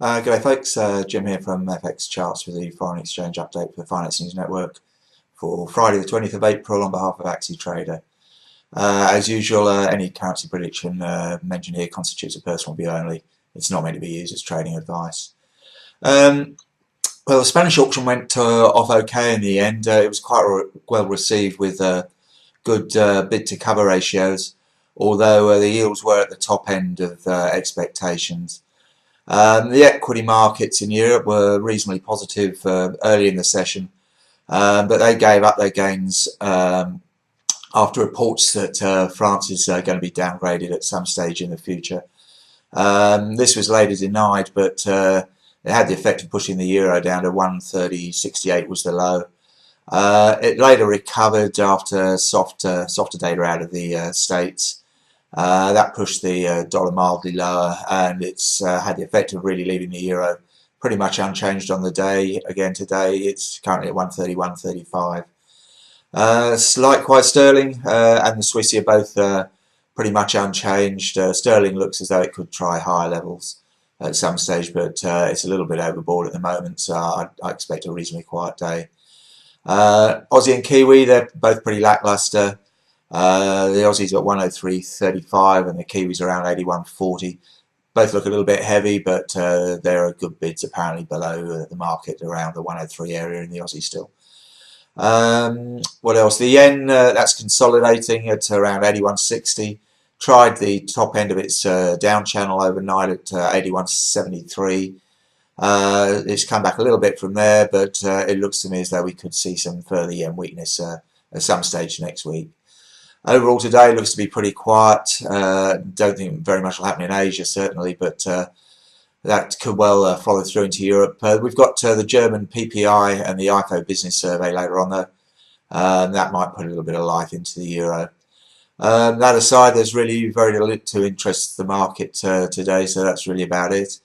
G'day folks, Jim here from FX Charts with the foreign exchange update for the Finance News Network for Friday the 20th of April on behalf of AxiTrader. As usual, any currency prediction mentioned here constitutes a personal view only. It's not meant to be used as trading advice. Well, the Spanish auction went off okay in the end. It was quite well received with good bid to cover ratios, although the yields were at the top end of expectations. The equity markets in Europe were reasonably positive early in the session, but they gave up their gains after reports that France is going to be downgraded at some stage in the future. This was later denied, but it had the effect of pushing the euro down to 130.68 was the low. It later recovered after softer data out of the States. That pushed the dollar mildly lower, and it's had the effect of really leaving the euro pretty much unchanged on the day. Again today it's currently at 130, 135. Likewise sterling and the Swissy are both pretty much unchanged. Sterling looks as though it could try higher levels at some stage, but it's a little bit overbought at the moment, so I expect a reasonably quiet day. Aussie and Kiwi, they're both pretty lackluster. The Aussies at 103.35 and the Kiwis around 81.40. Both look a little bit heavy, but there are good bids apparently below the market around the 103 area in the Aussie still. What else? The yen, that's consolidating at around 81.60. Tried the top end of its down channel overnight at 81.73. It's come back a little bit from there, but it looks to me as though we could see some further yen weakness at some stage next week. Overall today looks to be pretty quiet. Don't think very much will happen in Asia certainly, but that could well follow through into Europe. We've got the German PPI and the IFO business survey later on though. That might put a little bit of life into the euro. That aside, there's really very little to interest the market today, so that's really about it.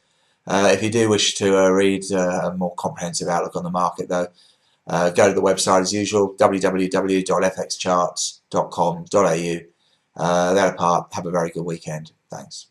If you do wish to read a more comprehensive outlook on the market though, go to the website as usual, www.fxcharts.com.au. That apart, have a very good weekend. Thanks.